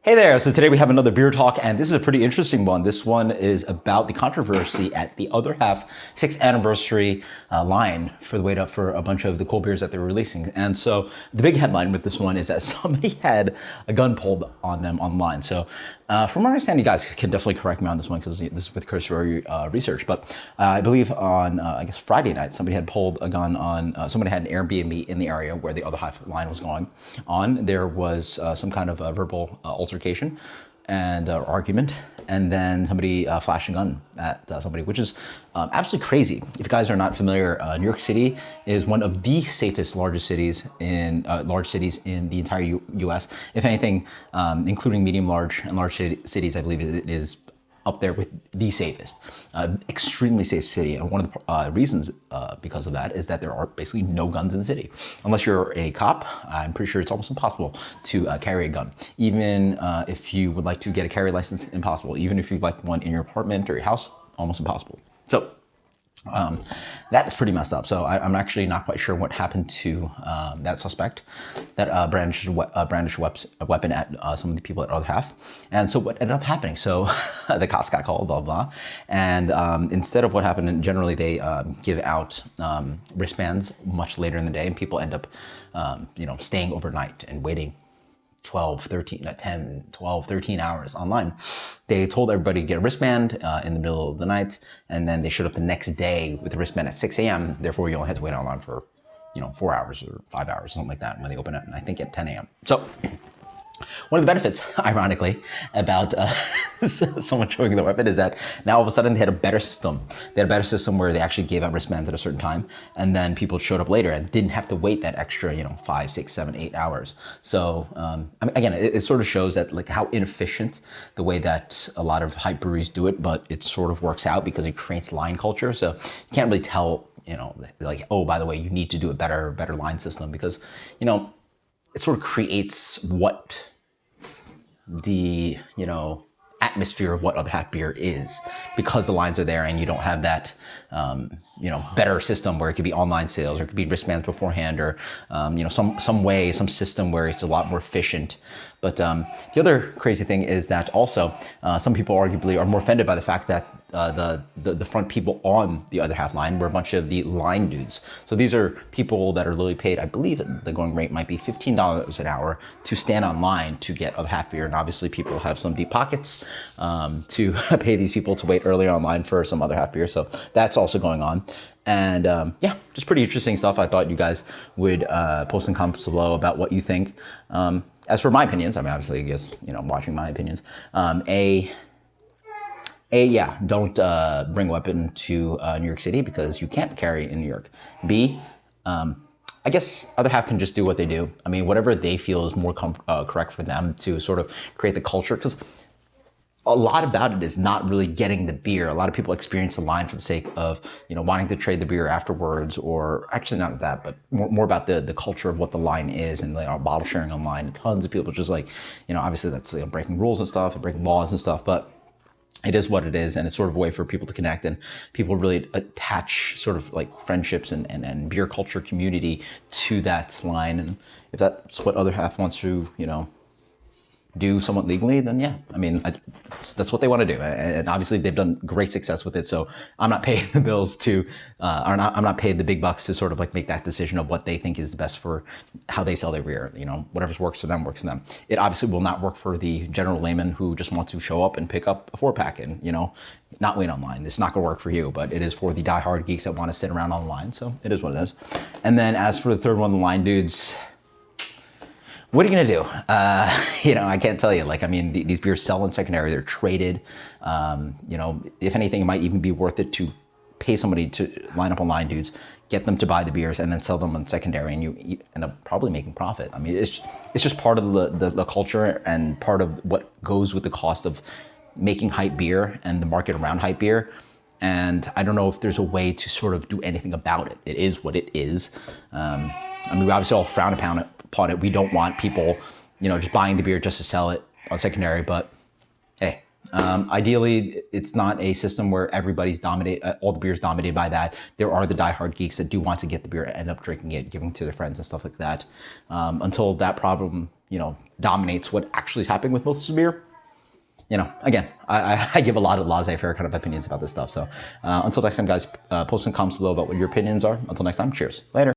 Hey there, so today we have another beer talk, and this is a pretty interesting one. This one is about the controversy at the Other Half 6th anniversary line for the wait up for a bunch of the cool beers that they're releasing. And so the big headline with this one is that somebody had a gun pulled on them online. So from what I understand, you guys can definitely correct me on this one because this is with cursory research, but I believe on, I guess Friday night, somebody had pulled a gun on, somebody had an Airbnb in the area where the Other Half line was going on. There was some kind of verbal altercation and argument, and then somebody flashed a gun at somebody, which is absolutely crazy. If you guys are not familiar, New York City is one of the safest large cities in the entire U.S. If anything, including medium, large, and large cities, I believe it is up there with the safest. Extremely safe city, and one of the reasons because of that is that there are basically no guns in the city. Unless you're a cop, I'm pretty sure it's almost impossible to carry a gun. Even if you would like to get a carry license, impossible. Even if you'd like one in your apartment or your house, almost impossible. So that is pretty messed up. So I'm actually not quite sure what happened to that suspect that brandished a weapon at some of the people at Other Half. And so what ended up happening? So the cops got called, blah, blah. And instead of what happened, and generally they give out wristbands much later in the day, and people end up, staying overnight and waiting 10, 12, 13 hours online. They told everybody to get a wristband in the middle of the night, and then they showed up the next day with the wristband at 6 a.m. Therefore, you only had to wait online for, 4 hours or 5 hours, something like that, when they open it, I think at 10 a.m. So one of the benefits, ironically, about someone showing the weapon is that now all of a sudden they had a better system. They had a better system where they actually gave out wristbands at a certain time, and then people showed up later and didn't have to wait that extra, 5, 6, 7, 8 hours. So again, it sort of shows that like how inefficient the way that a lot of hype breweries do it, but it sort of works out because it creates line culture. So you can't really tell, like, oh, by the way, you need to do a better line system because, it sort of creates what the, atmosphere of what Other Half beer is, because the lines are there and you don't have that, better system where it could be online sales or it could be wristbands beforehand or, some way, some system where it's a lot more efficient. But the other crazy thing is that also some people arguably are more offended by the fact that the front people on the Other Half line were a bunch of the line dudes. So these are people that are literally paid, I believe the going rate might be $15 an hour to stand online to get Other Half beer. And obviously people have some deep pockets to pay these people to wait earlier online for some Other Half beer. So that's also going on. And just pretty interesting stuff. I thought you guys would post some comments below about what you think. As for my opinions, I mean, obviously, I guess, watching my opinions, don't bring a weapon to New York City because you can't carry in New York. B, I guess Other Half can just do what they do. I mean, whatever they feel is more correct for them to sort of create the culture, because a lot about it is not really getting the beer. A lot of people experience the line for the sake of, wanting to trade the beer afterwards, or actually not that, but more about the culture of what the line is and bottle sharing online. And tons of people just like, obviously that's breaking rules and stuff and breaking laws and stuff, but it is what it is, and it's sort of a way for people to connect, and people really attach sort of like friendships and beer culture community to that line. And if that's what Other Half wants to, do somewhat legally, then yeah, I mean, that's what they want to do. And obviously they've done great success with it. So I'm not paying the bills to, I'm not paid the big bucks to sort of like make that decision of what they think is the best for how they sell their beer. Whatever works for them, works for them. It obviously will not work for the general layman who just wants to show up and pick up a 4-pack and, not wait online. It's not going to work for you, but it is for the diehard geeks that want to sit around online. So it is what it is. And then as for the third one, the line dudes, what are you going to do? I can't tell you. Like, I mean, these beers sell in secondary. They're traded. If anything, it might even be worth it to pay somebody to line up on line dudes, get them to buy the beers, and then sell them on secondary, and you end up probably making profit. I mean, it's just part of the culture and part of what goes with the cost of making hype beer and the market around hype beer. And I don't know if there's a way to sort of do anything about it. It is what it is. I mean, we obviously all frown upon it. We don't want people, just buying the beer just to sell it on secondary. But hey, ideally, it's not a system where everybody's all the beer's dominated by that. There are the diehard geeks that do want to get the beer, end up drinking it, giving to their friends and stuff like that. Until that problem dominates what actually is happening with most beer. Again, I give a lot of laissez-faire kind of opinions about this stuff. So until next time, guys, post in comments below about what your opinions are. Until next time, cheers. Later.